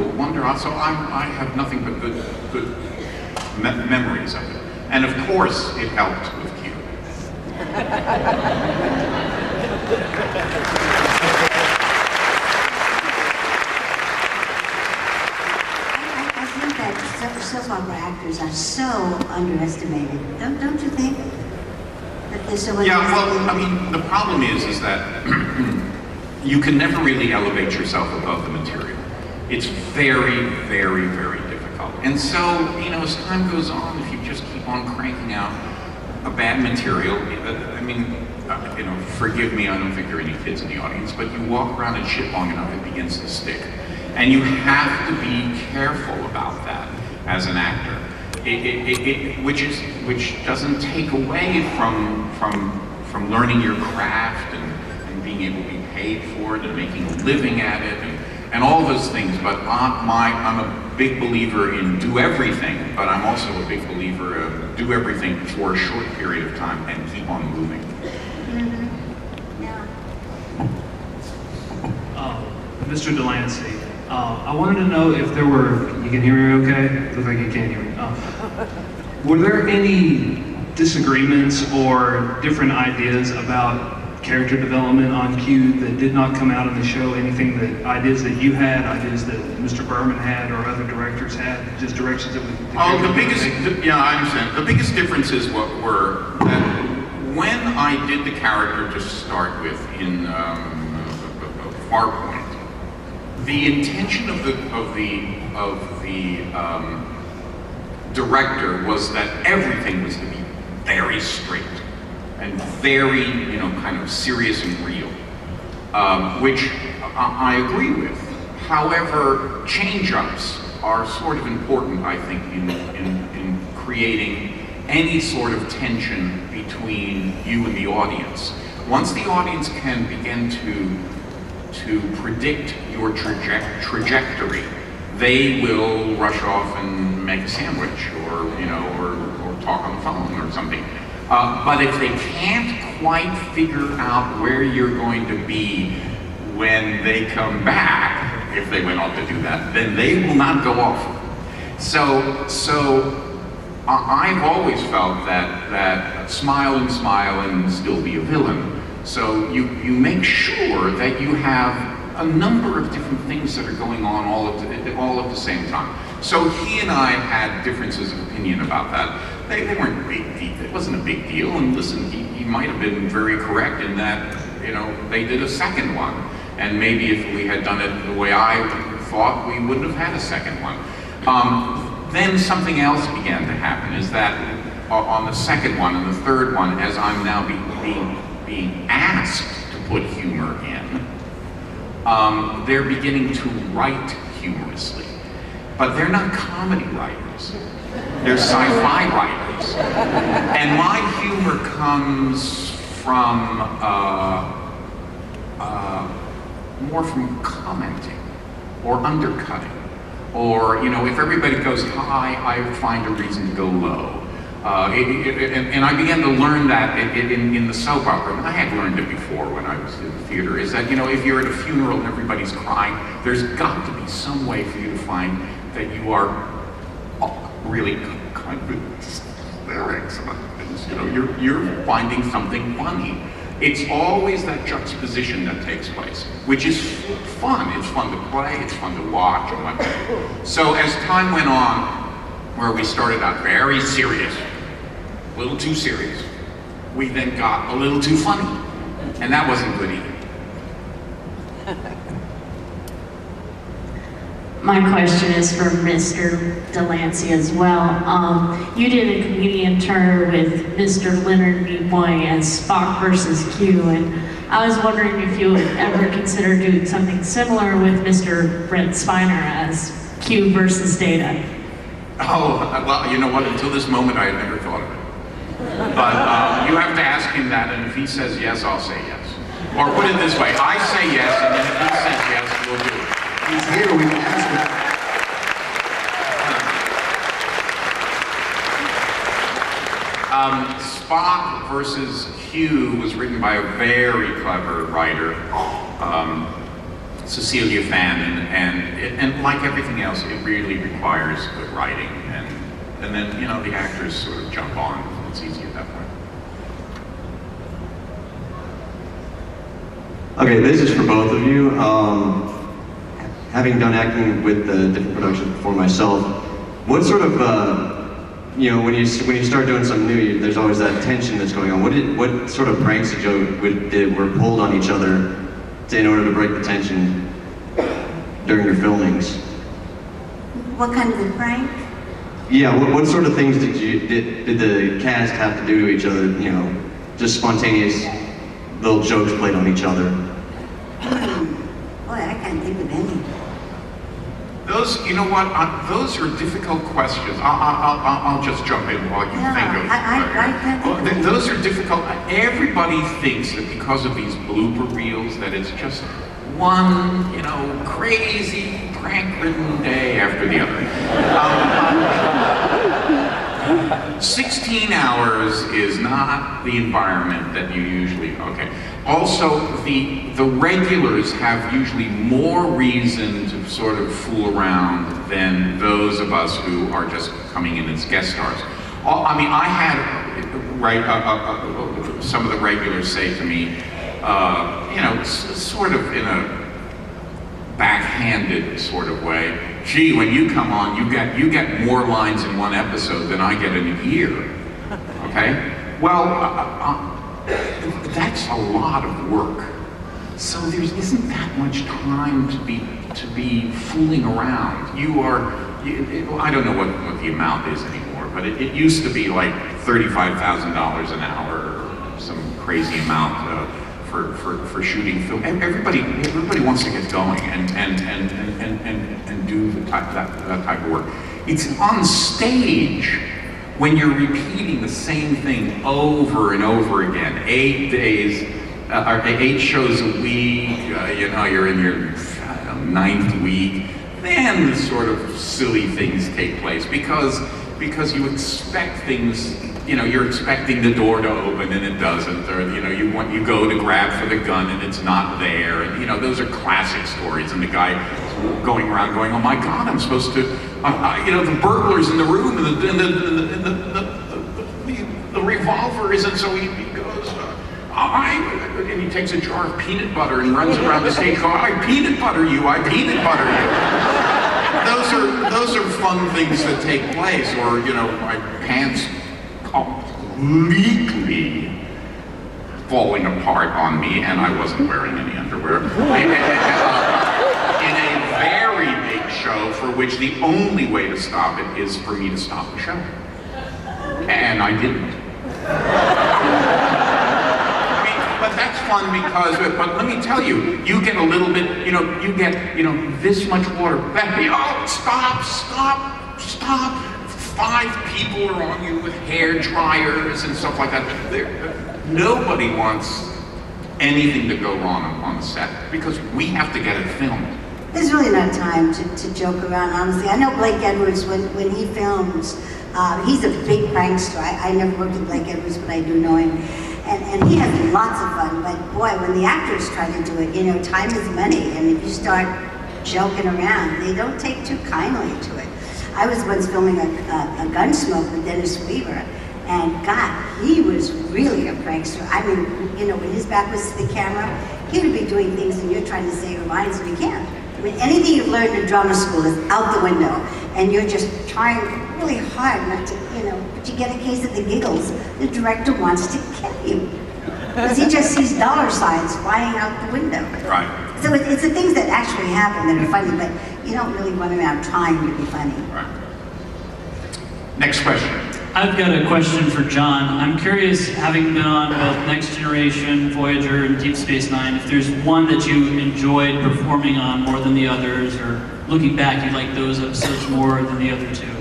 wonder. Also, I have nothing but good memories of it. And of course, it helped with Q. I think that soap opera actors are so underestimated. Don't you think? That they're so yeah, well, I mean, the problem is that you can never really elevate yourself above the material. It's very, very, very difficult. And so, you know, as time goes on, if you just keep on cranking out a bad material, I mean, you know, forgive me, I don't think there are any kids in the audience, but you walk around and shit long enough, it begins to stick. And you have to be careful about that as an actor. Which doesn't take away from learning your craft and being able to be paid for it and making a living at it and all those things. But I'm a big believer in do everything, but I'm also a big believer of do everything for a short period of time and keep on moving. Mm-hmm. Yeah. Mr. Delancey, I wanted to know if there were, you can hear me okay? Looks like you can't hear me. Were there any disagreements or different ideas about character development on Q that did not come out in the show? Anything that, ideas that you had, ideas that Mr. Berman had or other directors had, just directions that we... Yeah, I understand. The biggest differences were that when I did the character to start with in Farpoint, the intention of the director was that everything was to be very straight and very, you know, kind of serious and real, which I agree with. However, change-ups are sort of important, I think, in creating any sort of tension between you and the audience. Once the audience can begin to predict your trajectory, they will rush off and make a sandwich or, you know, or talk on the phone or something. But if they can't quite figure out where you're going to be when they come back, if they went off to do that, then they will not go off. So I've always felt that smile and still be a villain. So you make sure that you have a number of different things that are going on all at the same time. So he and I had differences of opinion about that. They weren't big deal. It wasn't a big deal. And listen, he might have been very correct in that, you know, they did a second one. And maybe if we had done it the way I thought, we wouldn't have had a second one. Then something else began to happen, is that on the second one and the third one, as I'm now being asked to put humor in, they're beginning to write humorously. But they're not comedy writers. They're sci-fi writers. And my humor comes from more from commenting or undercutting. Or, you know, if everybody goes high, I find a reason to go low. And I began to learn that in the soap opera. And I had learned it before when I was in the theater, is that, you know, if you're at a funeral and everybody's crying, there's got to be some way for you to find that you are really kind of hysteric about things. You know, you're finding something funny. It's always that juxtaposition that takes place, which is fun. It's fun to play, it's fun to watch, and whatnot. So as time went on, where we started out very serious, a little too serious, we then got a little too funny, and that wasn't good either. My question is for Mr. Delancey as well. You did a comedian tour with Mr. Leonard Nimoy as Spock versus Q, and I was wondering if you would ever consider doing something similar with Mr. Brent Spiner as Q versus Data. Oh, well, you know what? Until this moment, I had never thought of it. But you have to ask him that, and if he says yes, I'll say yes. Or put it this way, I say yes, and then if he says yes, we'll do it. He's here, we can ask him. Spock versus Q was written by a very clever writer, Cecilia fan, and like everything else, it really requires good writing, and then, you know, the actors sort of jump on. It's easy at that point. Okay, this is for both of you. Having done acting with different productions before myself, what sort of, you know, when you start doing something new, there's always that tension that's going on. What sort of pranks were pulled on each other in order to break the tension during your filmings? What kind of a prank? Yeah, what sort of things did the cast have to do to each other? You know, just spontaneous little jokes played on each other. Boy, I can't think of any. Those, you know what? Those are difficult questions. I'll just jump in while you think of. Those are difficult. Everybody thinks that because of these blooper reels, that it's just one, you know, crazy prank-ridden day after the other. 16 hours is not the environment that you usually. Okay. Also, the regulars have usually more reason to sort of fool around than those of us who are just coming in as guest stars. I mean, I had some of the regulars say to me, you know, sort of in a backhanded sort of way, gee, when you come on, you get more lines in one episode than I get in a year. Okay? Well, that's a lot of work. So there isn't that much time to be fooling around. I don't know what the amount is anymore, but it used to be like $35,000 an hour, or some crazy amount for shooting film. And everybody wants to get going and do that type of work. It's on stage when you're repeating the same thing over and over again, 8 days, or 8 shows a week, you know, you're in your 9th week, then the sort of silly things take place because you expect things, you know, you're expecting the door to open and it doesn't, or, you know, you go to grab for the gun and it's not there, and, you know, those are classic stories, and the guy going around going, oh my God, I'm supposed to, you know, the burglar's in the room, and the revolver isn't, so he goes, and he takes a jar of peanut butter and runs around the stage going, I peanut butter you, I peanut butter you. Those are fun things that take place, or, you know, my pants completely falling apart on me, and I wasn't wearing any underwear. In a very big show for which the only way to stop it is for me to stop the show. And I didn't. But that's fun because, but let me tell you, you get a little bit, you know, you get, you know, this much water. Oh, stop. 5 people are on you with hair dryers and stuff like that. Nobody wants anything to go wrong on the set because we have to get it filmed. There's really not time to joke around, honestly. I know Blake Edwards, when he films, he's a big prankster. I never worked with Blake Edwards, but I do know him. And he has lots of fun, but boy, when the actors try to do it, you know, time is money, and if you start joking around, they don't take too kindly to it. I was once filming a Gunsmoke with Dennis Weaver, and God, he was really a prankster. I mean, you know, when his back was to the camera, he would be doing things and you're trying to say your lines and you can't. I mean, anything you've learned in drama school is out the window, and you're just trying really hard not to, you know, but you get a case of the giggles. The director wants to kill you because he just sees dollar signs flying out the window. Right. So it's the things that actually happen that are funny, but you don't really run around trying to be funny. Right. Next question. I've got a question for John. I'm curious, having been on both Next Generation, Voyager, and Deep Space Nine, if there's one that you enjoyed performing on more than the others, or looking back, you like those episodes more than the other two?